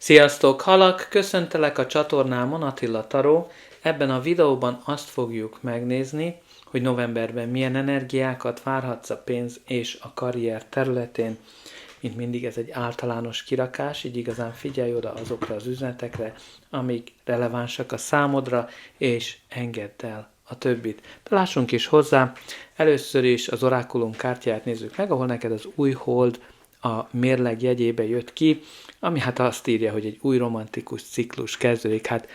Sziasztok, halak! Köszöntelek a csatornámon, Attila Taró. Ebben a videóban azt fogjuk megnézni, hogy novemberben milyen energiákat várhatsz a pénz és a karrier területén. Mint mindig ez egy általános kirakás, így igazán figyelj oda azokra az üzenetekre, amik relevánsak a számodra, és engedd el a többit. De lássunk is hozzá, először is az orákulum kártyáját nézzük meg, ahol neked az új hold a mérleg jegyébe jött ki, ami hát azt írja, hogy egy új romantikus ciklus kezdődik. Hát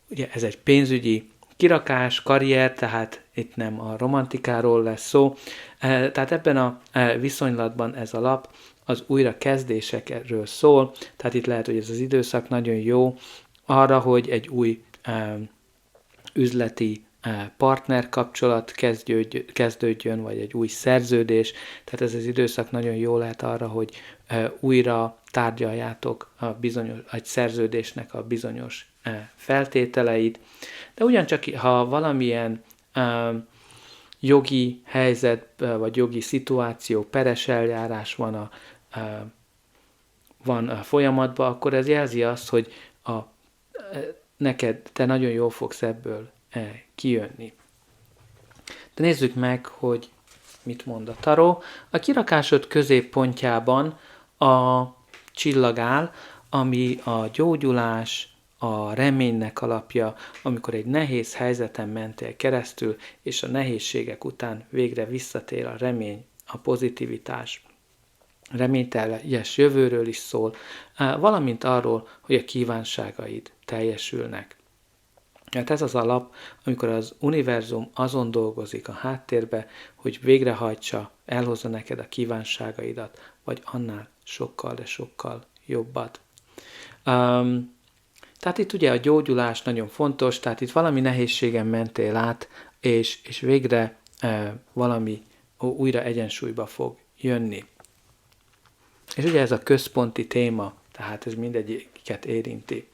ugye ez egy pénzügyi kirakás, karrier, tehát itt nem a romantikáról lesz szó. Tehát ebben a viszonylatban ez a lap az újrakezdésekről szól, tehát itt lehet, hogy ez az időszak nagyon jó arra, hogy egy új üzleti partnerkapcsolat kezdődjön, vagy egy új szerződés. Tehát ez az időszak nagyon jó lehet arra, hogy újra tárgyaljátok egy szerződésnek a bizonyos feltételeit. De ugyancsak, ha valamilyen jogi helyzet, vagy jogi szituáció, peres eljárás van a folyamatban, akkor ez jelzi azt, hogy te nagyon jól fogsz ebből kijönni. De nézzük meg, hogy mit mond a taró. A kirakásod középpontjában a csillag áll, ami a gyógyulás, a reménynek alapja, amikor egy nehéz helyzeten mentél keresztül, és a nehézségek után végre visszatér a remény, a pozitivitás. Reményteljes jövőről is szól, valamint arról, hogy a kívánságaid teljesülnek. Hát ez az alap, amikor az univerzum azon dolgozik a háttérbe, hogy végrehajtsa, elhozza neked a kívánságaidat, vagy annál sokkal, de sokkal jobbat. Tehát itt ugye a gyógyulás nagyon fontos, tehát itt valami nehézségen mentél át, és végre valami újra egyensúlyba fog jönni. És ugye ez a központi téma, tehát ez mindegyiket érinti,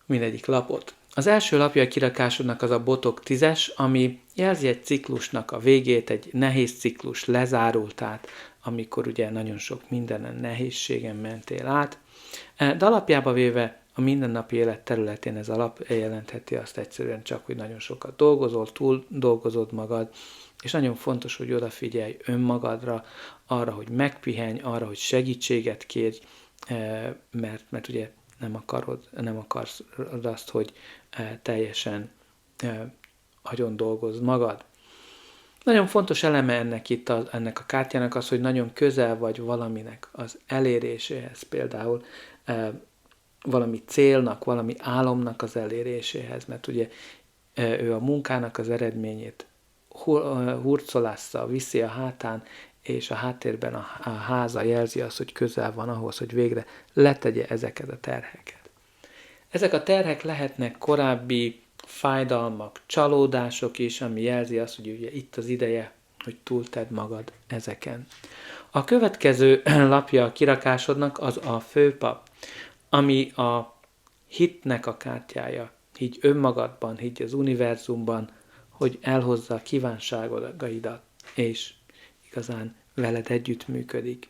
mindegyik lapot. Az első lapja a kirakásodnak az a botok 10-es, ami jelzi egy ciklusnak a végét, egy nehéz ciklus lezárultát, amikor ugye nagyon sok mindenen nehézségen mentél át. De alapjába véve a mindennapi élet területén ez a lap jelentheti azt egyszerűen csak, hogy nagyon sokat dolgozol, túl dolgozod magad, és nagyon fontos, hogy odafigyelj önmagadra, arra, hogy megpihenj, arra, hogy segítséget kérj, mert ugye nem akarsz azt, hogy teljesen agyon dolgozd magad. Nagyon fontos eleme ennek a kártyának az, hogy nagyon közel vagy valaminek az eléréséhez, például valami célnak, valami álomnak az eléréséhez, mert ugye ő a munkának az eredményét hurcolásza, viszi a hátán, és a háttérben a háza jelzi azt, hogy közel van ahhoz, hogy végre letegye ezeket a terheket. Ezek a terhek lehetnek korábbi fájdalmak, csalódások is, ami jelzi azt, hogy ugye itt az ideje, hogy túltedd magad ezeken. A következő lapja a kirakásodnak az a főpap, ami a hitnek a kártyája. Higgy önmagadban, higgy az univerzumban, hogy elhozza a kívánságaidat, és igazán veled együttműködik.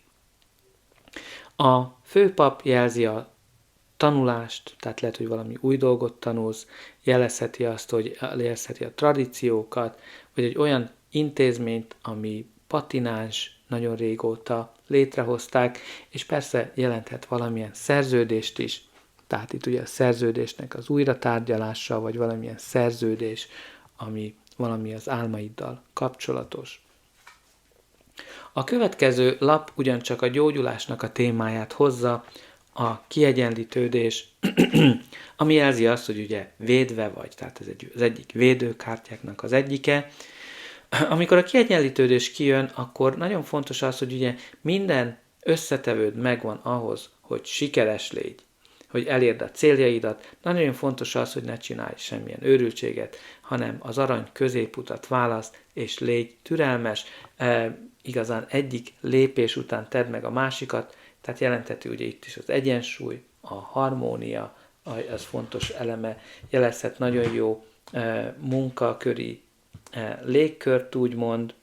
A főpap jelzi a tanulást, tehát lehet, hogy valami új dolgot tanulsz, jelezheti a tradíciókat, vagy egy olyan intézményt, ami patináns, nagyon régóta létrehozták, és persze jelenthet valamilyen szerződést is, tehát itt ugye a szerződésnek az újratárgyalása, vagy valamilyen szerződés, ami valami az álmaiddal kapcsolatos. A következő lap ugyancsak a gyógyulásnak a témáját hozza, a kiegyenlítődés, ami jelzi azt, hogy ugye védve vagy, tehát ez az egyik védőkártyáknak az egyike. Amikor a kiegyenlítődés kijön, akkor nagyon fontos az, hogy ugye minden összetevőd megvan ahhoz, hogy sikeres légy, hogy elérd a céljaidat. Nagyon fontos az, hogy ne csinálj semmilyen őrültséget, hanem az arany középutat választ, és légy türelmes, igazán egyik lépés után tedd meg a másikat, tehát jelenteti ugye itt is az egyensúly, a harmónia, az fontos eleme, jelezhet nagyon jó munkaköri légkört úgymond,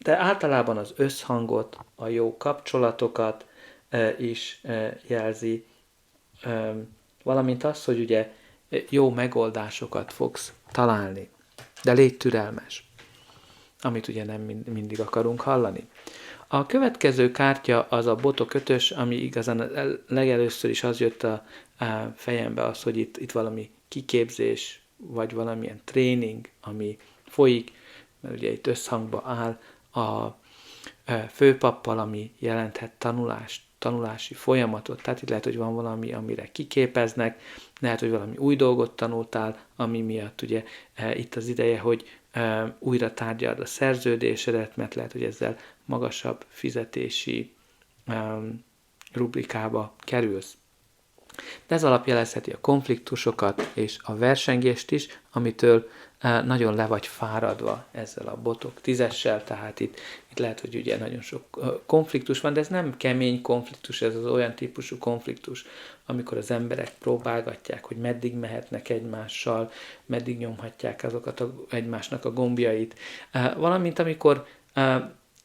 de általában az összhangot, a jó kapcsolatokat, is jelzi, valamint az, hogy ugye jó megoldásokat fogsz találni, de légy türelmes, amit ugye nem mindig akarunk hallani. A következő kártya az a botok 5-ös, ami igazán legelőször is az jött a fejembe, az, hogy itt valami kiképzés, vagy valamilyen tréning, ami folyik, mert ugye itt összhangba áll a főpappal, ami jelenthet tanulási folyamatot. Tehát itt lehet, hogy van valami, amire kiképeznek, lehet, hogy valami új dolgot tanultál, ami miatt ugye itt az ideje, hogy újra tárgyald a szerződésedet, mert lehet, hogy ezzel magasabb fizetési rubrikába kerülsz. De ez alapjelezheti a konfliktusokat és a versengést is, amitől nagyon le vagy fáradva ezzel a botok 10-essel, tehát itt lehet, hogy ugye nagyon sok konfliktus van, de ez nem kemény konfliktus, ez az olyan típusú konfliktus, amikor az emberek próbálgatják, hogy meddig mehetnek egymással, meddig nyomhatják azokat egymásnak a gombjait, valamint amikor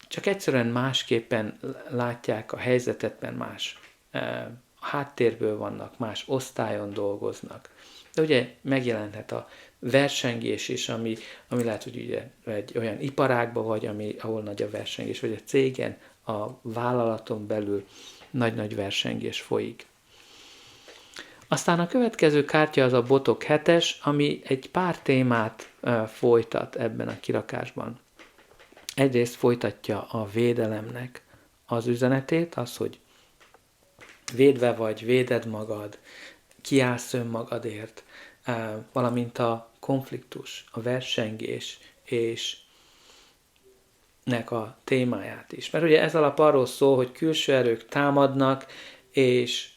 csak egyszerűen másképpen látják a helyzetet, mert más a háttérből vannak, más osztályon dolgoznak. De ugye megjelenhet a versengés is, ami lehet, hogy ugye egy olyan iparágban vagy, ahol nagy a versengés, vagy a cégen, a vállalaton belül nagy-nagy versengés folyik. Aztán a következő kártya az a botok 7-es, ami egy pár témát folytat ebben a kirakásban. Egyrészt folytatja a védelemnek az üzenetét, az, hogy védve vagy, véded magad, kiállsz önmagadért, valamint a konfliktus, a versengés és nek a témáját is. Mert ugye ez alap arról szól, hogy külső erők támadnak, és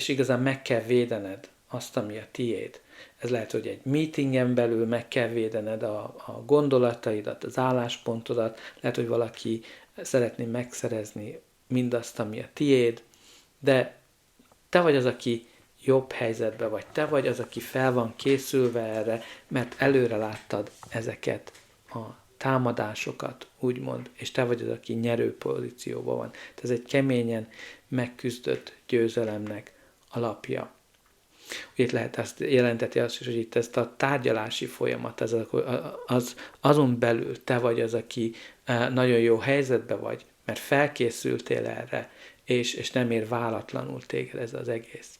igazán meg kell védened azt, ami a tiéd. Ez lehet, hogy egy meetingen belül meg kell védened a gondolataidat, az álláspontodat, lehet, hogy valaki szeretné megszerezni mindazt, ami a tiéd, de te vagy az, aki jobb helyzetben vagy, te vagy az, aki fel van készülve erre, mert előre láttad ezeket a támadásokat, úgymond, és te vagy az, aki nyerő pozícióban van. Ez egy keményen megküzdött győzelemnek alapja. Itt lehet azt jelenteti azt is, hogy itt ezt a tárgyalási folyamat, azon belül te vagy az, aki nagyon jó helyzetben vagy, mert felkészültél erre, és nem ér váratlanul téged ez az egész.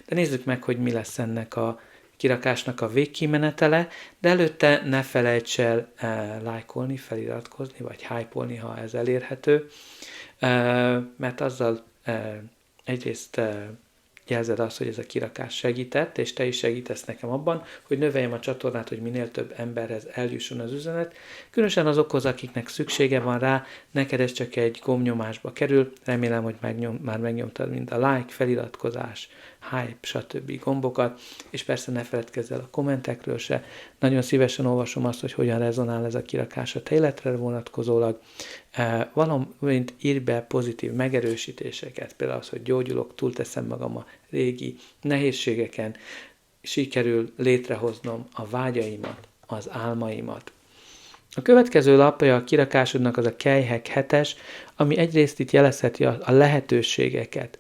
De nézzük meg, hogy mi lesz ennek a kirakásnak a végkimenetele, de előtte ne felejts el lájkolni, feliratkozni, vagy hype-olni, ha ez elérhető, mert azzal egyrészt jelzed azt, hogy ez a kirakás segített, és te is segítesz nekem abban, hogy növeljem a csatornát, hogy minél több emberhez eljusson az üzenet. Különösen azokhoz, akiknek szüksége van rá, neked ez csak egy gombnyomásba kerül. Remélem, hogy már megnyomtad mind a like, feliratkozás, hype, stb. Gombokat, és persze ne feledkezz el a kommentekről se. Nagyon szívesen olvasom azt, hogy hogyan rezonál ez a kirakás a te életre vonatkozólag. Valamint írj be pozitív megerősítéseket, például az, hogy gyógyulok, túlteszem magam a régi nehézségeken, sikerül létrehoznom a vágyaimat, az álmaimat. A következő lapja a kirakásodnak az a Kejhek 7-es, ami egyrészt itt jelezheti a lehetőségeket.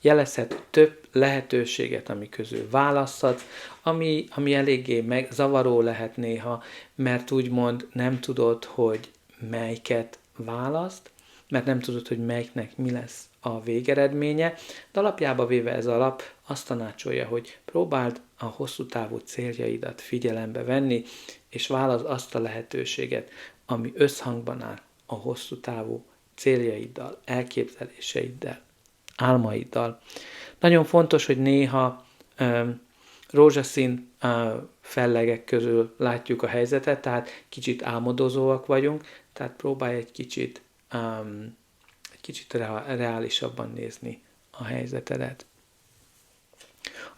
Jelezhet több lehetőséget, ami közül választhatsz, ami eléggé zavaró lehet néha, mert úgymond nem tudod, hogy melyiket választ, mert nem tudod, hogy melyiknek mi lesz a végeredménye, de alapjába véve ez a lap azt tanácsolja, hogy próbáld a hosszú távú céljaidat figyelembe venni, és válaszd azt a lehetőséget, ami összhangban áll a hosszú távú céljaiddal, elképzeléseiddel, álmaiddal. Nagyon fontos, hogy néha rózsaszín fellegek közül látjuk a helyzetet, tehát kicsit álmodozóak vagyunk, tehát próbálj egy kicsit reálisabban nézni a helyzetedet.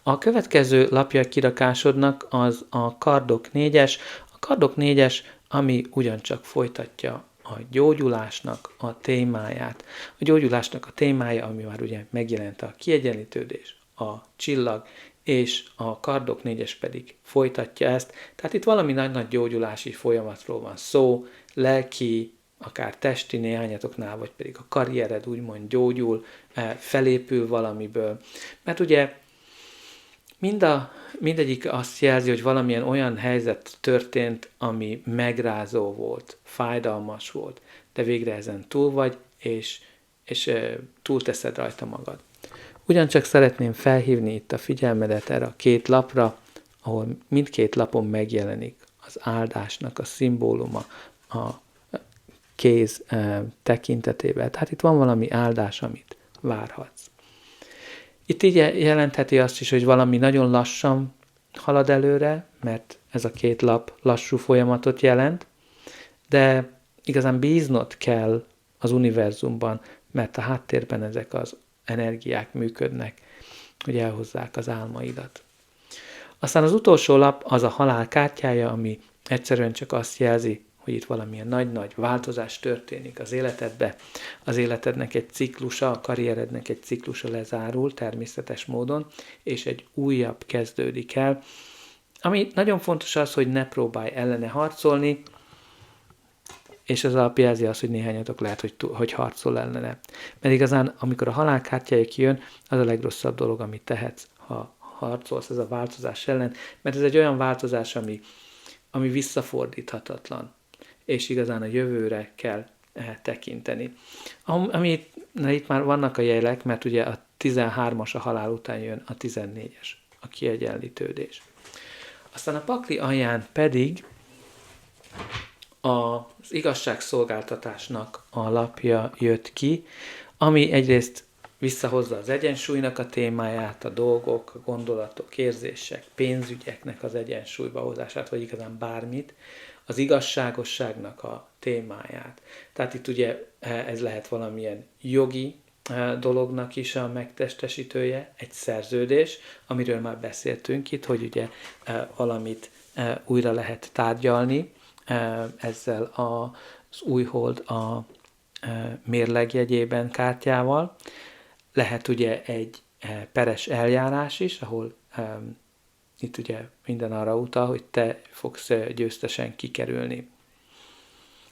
A következő lapja a kirakásodnak az a Kardok 4-es. A Kardok 4-es, ami ugyancsak folytatja a gyógyulásnak a témáját. A gyógyulásnak a témája, ami már ugye megjelent a kiegyenlítődés, a csillag, és a Kardok 4-es pedig folytatja ezt. Tehát itt valami nagy-nagy gyógyulási folyamatról van szó, lelki, akár testi néhányatoknál, vagy pedig a karriered úgymond gyógyul, felépül valamiből. Mert ugye mindegyik azt jelzi, hogy valamilyen olyan helyzet történt, ami megrázó volt, fájdalmas volt, de végre ezen túl vagy, és túlteszed rajta magad. Ugyancsak szeretném felhívni itt a figyelmedet erre a 2 lapra, ahol mindkét lapon megjelenik az áldásnak a szimbóluma a kéz tekintetében. Tehát itt van valami áldás, amit várhatsz. Itt így jelentheti azt is, hogy valami nagyon lassan halad előre, mert ez a 2 lap lassú folyamatot jelent, de igazán bíznod kell az univerzumban, mert a háttérben ezek az energiák működnek, hogy elhozzák az álmaidat. Aztán az utolsó lap az a halál kártyája, ami egyszerűen csak azt jelzi, hogy itt valamilyen nagy-nagy változás történik az életedbe. Az életednek egy ciklusa, a karrierednek egy ciklusa lezárul természetes módon, és egy újabb kezdődik el. Ami nagyon fontos az, hogy ne próbálj ellene harcolni, és ez alapjelzi azt, hogy néhányatok lehet, hogy harcol ellene. Mert igazán, amikor a halál kártyája kijön, az a legrosszabb dolog, amit tehetsz, ha harcolsz ez a változás ellen, mert ez egy olyan változás, ami visszafordíthatatlan, és igazán a jövőre kell tekinteni. Itt már vannak a jelek, mert ugye a 13-as a halál után jön a 14-es, a kiegyenlítődés. Aztán a pakli alján pedig az igazságszolgáltatásnak a lapja jött ki, ami egyrészt visszahozza az egyensúlynak a témáját, a dolgok, a gondolatok, érzések, pénzügyeknek az egyensúlyba hozását, vagy igazán bármit, az igazságosságnak a témáját. Tehát itt ugye ez lehet valamilyen jogi dolognak is a megtestesítője, egy szerződés, amiről már beszéltünk itt, hogy ugye valamit újra lehet tárgyalni, ezzel az új hold a mérlegjegyében kártyával. Lehet ugye egy peres eljárás is, ahol itt ugye minden arra utal, hogy te fogsz győztesen kikerülni.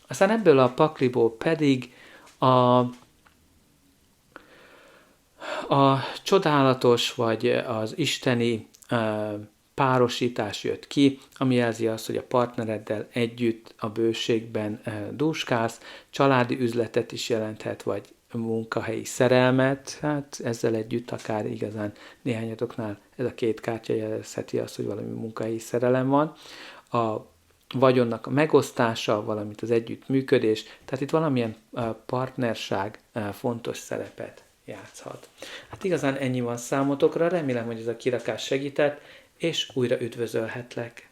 Aztán ebből a pakliból pedig a csodálatos, vagy az isteni párosítás jött ki, ami jelzi azt, hogy a partnereddel együtt a bőségben dúskálsz, családi üzletet is jelenthet, vagy munkahelyi szerelmet, hát ezzel együtt akár igazán néhányatoknál ez a 2 kártya jelezheti azt, hogy valami munkahelyi szerelem van. A vagyonnak a megosztása, valamint az együttműködés, tehát itt valamilyen partnerság fontos szerepet játszhat. Hát igazán ennyi van számotokra, remélem, hogy ez a kirakás segített, és újra üdvözölhetlek.